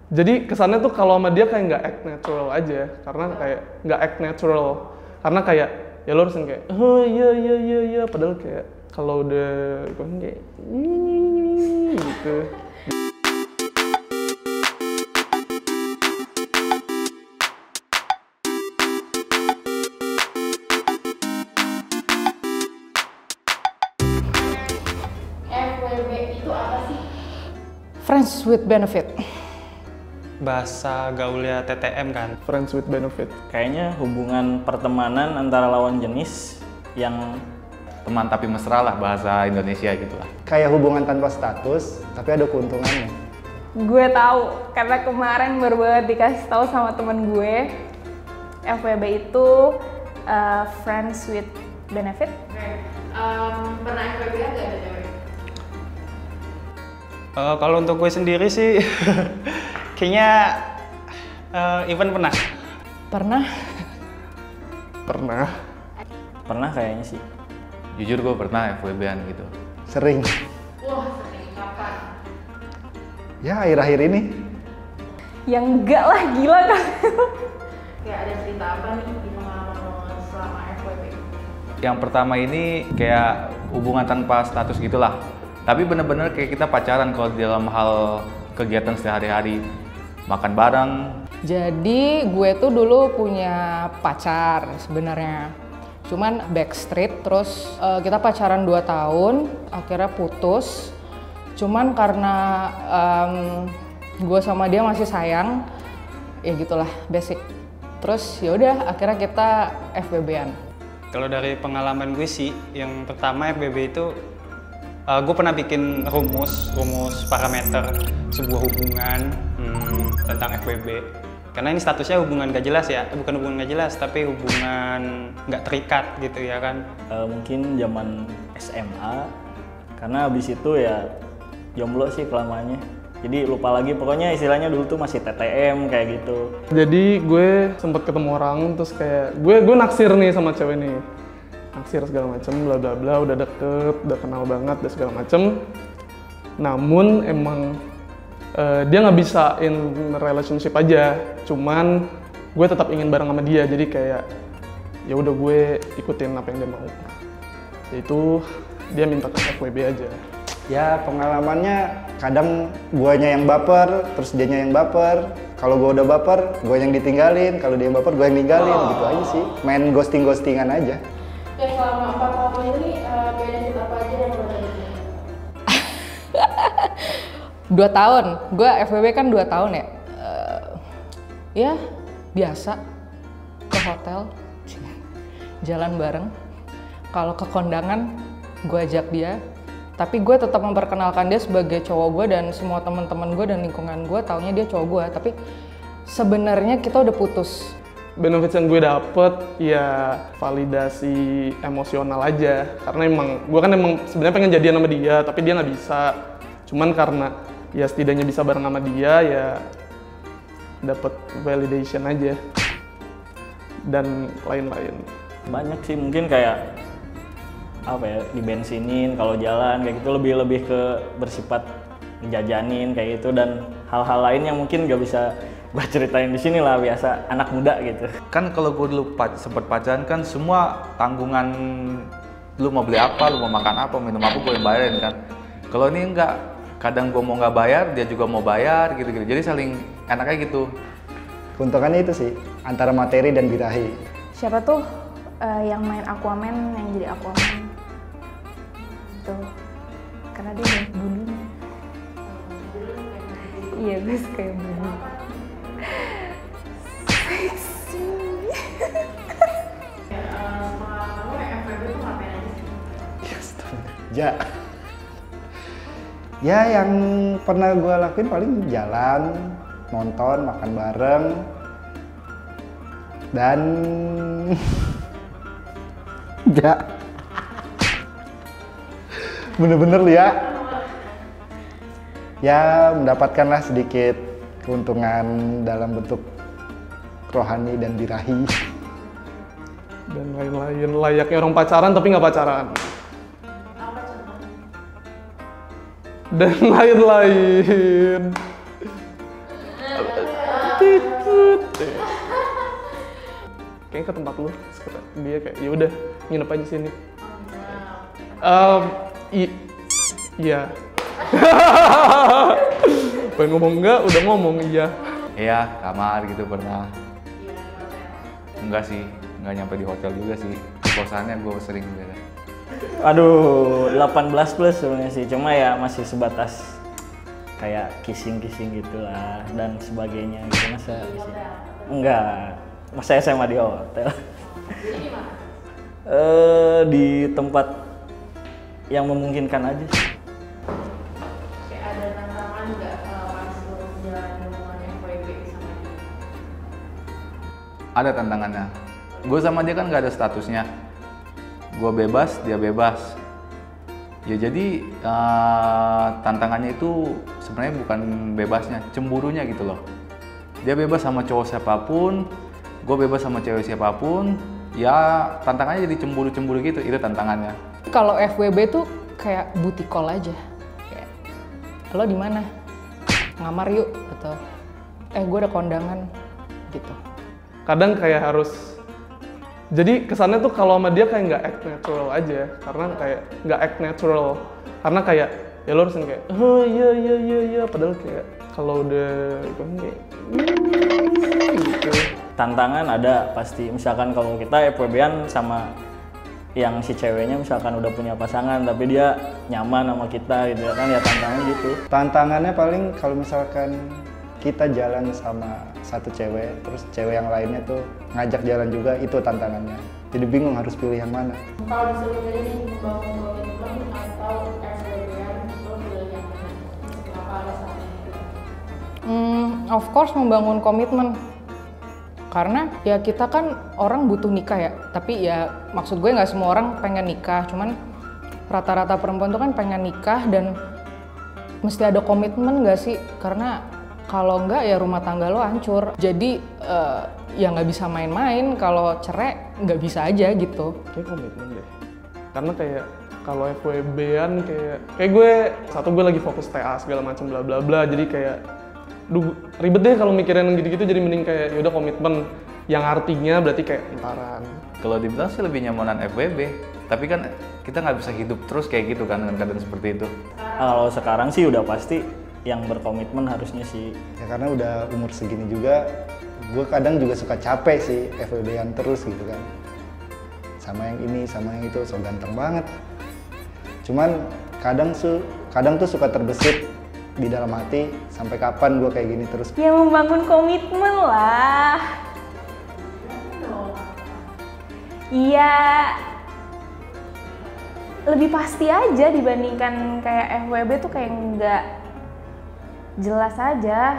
Jadi kesannya tuh kalau sama dia kayak nggak act natural aja, karena kayak nggak act natural, karena kayak ya lo harus kayak oh iya iya iya iya, padahal kayak kalau udah gue kayak gitu. FWB itu apa sih? Friends with benefit. Bahasa gaulnya TTM kan. Friends with benefit. Kayaknya hubungan pertemanan antara lawan jenis yang Teman tapi mesra lah, bahasa Indonesia gitu lah. Kayak hubungan tanpa status, tapi ada keuntungannya. Gue tahu karena kemarin baru banget dikasih tahu sama temen gue. FWB itu friends with benefit. Pernah FWB gak ada cewek? Kalau untuk gue sendiri sih, kayaknya Ivan pernah. Pernah. pernah kayaknya sih. Jujur gue pernah FWB-an gitu. Sering. Wah, sering kapan? Ya akhir-akhir ini. Yang enggak lah, gila kan. Kayak ada cerita apa nih di pengalaman lo selama FWB? Yang pertama ini kayak hubungan tanpa status gitulah. Tapi bener-bener kayak kita pacaran kalau dalam hal kegiatan sehari-hari. Makan bareng. Jadi gue tuh dulu punya pacar sebenarnya. Cuman backstreet, terus kita pacaran 2 tahun, akhirnya putus. Cuman karena gue sama dia masih sayang, ya gitulah basic. Terus ya udah akhirnya kita FWB-an. Kalau dari pengalaman gue sih, yang pertama FWB itu gue pernah bikin rumus parameter sebuah hubungan tentang FWB. Karena ini statusnya hubungan gak jelas ya, bukan hubungan gak jelas, tapi hubungan gak terikat gitu ya kan. Mungkin zaman SMA, karena abis itu ya jomblo sih kelamaannya. Jadi lupa lagi, pokoknya istilahnya dulu tuh masih TTM kayak gitu. Jadi gue sempet ketemu orang, terus kayak gue naksir nih sama cewek nih. Naksir segala macem, bla bla bla, udah deket, udah kenal banget, dan segala macem. Namun emang dia nggak bisa in relationship aja, cuman gue tetap ingin bareng sama dia, jadi kayak ya udah gue ikutin apa yang dia mau. Yaitu dia minta ke FWB aja. Ya pengalamannya kadang guanya yang baper, terus dianya yang baper. Kalau gue udah baper, gue yang ditinggalin. Kalau dia yang baper, gue yang ninggalin. Gitu aja sih. Main ghosting-ghostingan aja. Ya selama 4 tahun ini benefit apa aja yang lo dapetin? 2 tahun, gue FWB kan 2 tahun ya. Ya biasa, ke hotel, jalan bareng. Kalau ke kondangan, gue ajak dia. Tapi gue tetap memperkenalkan dia sebagai cowok gue, dan semua teman-teman gue dan lingkungan gue taunya dia cowok gue. Tapi sebenarnya kita udah putus. Benefits yang gue dapet ya validasi emosional aja, karena gue kan emang sebenarnya pengen jadian sama dia, tapi dia nggak bisa. Cuman karena ya setidaknya bisa bareng sama dia, ya dapet validation aja dan lain-lain. Banyak sih, mungkin kayak apa ya, dibensinin kalau jalan kayak gitu, lebih ke bersifat ngejajanin kayak gitu, dan hal-hal lain yang mungkin gak bisa gue ceritain di sini lah, biasa anak muda gitu. Kan kalau gue dulu sempet pacaran kan semua tanggungan, lu mau beli apa, lu mau makan apa, minum apa, gue yang bayarin kan. Kalau ini enggak, kadang gue mau nggak bayar, dia juga mau bayar gitu-gitu. Jadi saling enaknya gitu. Keuntungannya itu sih, antara materi dan birahi. Siapa tuh yang main Aquaman, yang jadi Aquaman? Tuh, karena dia banyak bulunya. Iya, gue suka yang bulu. Seksi. Pengalaman lo FWB tuh ngapain aja sih? Ya. Ya yang pernah gue lakuin paling jalan, nonton, makan bareng, dan ya bener-bener ya. Ya mendapatkanlah sedikit keuntungan dalam bentuk rohani dan birahi. Dan lain-lain, layaknya orang pacaran tapi nggak pacaran. Dan lain-lain. Kayaknya ke tempat lu. Terus kata dia kayak ya udah nginep aja sini. Iya. Pengen ngomong enggak, udah ngomong iya. Iya, kamar gitu pernah. Enggak sih, enggak nyampe di hotel juga sih. Kosannya gue sering beda. Aduh, 18 plus sebenarnya sih. Cuma ya masih sebatas kayak kissing-kissing gitulah dan sebagainya gitu. Masa enggak. Masa SMA di hotel. Jadi di mana? Di tempat yang memungkinkan aja sih. Kayak ada tantangan nggak pas lo menjalani hubungan FWB sama dia? Ada tantangannya. Gue sama dia kan nggak ada statusnya. Gue bebas, dia bebas. Ya jadi tantangannya itu sebenarnya bukan bebasnya, cemburunya gitu loh. Dia bebas sama cowok siapapun, gue bebas sama cewek siapapun. Ya tantangannya jadi cemburu-cemburu gitu, itu tantangannya. Kalau FWB tuh kayak booty call aja. Kayak, lo di mana? Ngamar yuk, atau gue ada kondangan, gitu. Kadang kayak harus, jadi kesannya tuh kalau sama dia kayak nggak act natural aja, karena kayak nggak act natural, karena kayak ya lo harus kayak oh iya, padahal kayak kalau udah kayak gitu. Tantangan ada pasti, misalkan kalau kita FWB-an sama yang si ceweknya misalkan udah punya pasangan tapi dia nyaman sama kita gitu kan, ya tantangan gitu. Tantangannya paling kalau misalkan kita jalan sama satu cewek, terus cewek yang lainnya tuh ngajak jalan juga, itu tantangannya. Jadi bingung harus pilih yang mana. Kalau disuruh milih membangun komitmen atau FWB-an, lo pilih yang mana? Kenapa alasannya itu? Of course membangun komitmen. Karena ya kita kan orang butuh nikah ya, tapi ya maksud gue nggak semua orang pengen nikah, cuman rata-rata perempuan tuh kan pengen nikah dan mesti ada komitmen nggak sih? Karena kalau nggak ya rumah tangga lo hancur. Jadi ya nggak bisa main-main, kalau cerai nggak bisa aja gitu. Kayak komitmen deh. Karena kayak kalau FWB-an kayak gue gue lagi fokus TA segala macam bla bla bla, jadi kayak ribet deh kalau mikirin gitu-gitu, jadi mending kayak yaudah komitmen yang artinya berarti kayak entaran. Kalau dibilang sih lebih nyamanan FWB, tapi kan kita nggak bisa hidup terus kayak gitu kan dengan keadaan seperti itu. Kalau sekarang sih udah pasti yang berkomitmen harusnya sih. Ya karena udah umur segini juga, gue kadang juga suka capek sih FWB-an terus gitu kan. Sama yang ini, sama yang itu, so ganteng banget. Cuman kadang tuh suka terbesit di dalam hati, sampai kapan gue kayak gini terus. Ya membangun komitmen lah. Iya, lebih pasti aja dibandingkan kayak FWB tuh kayak nggak jelas aja.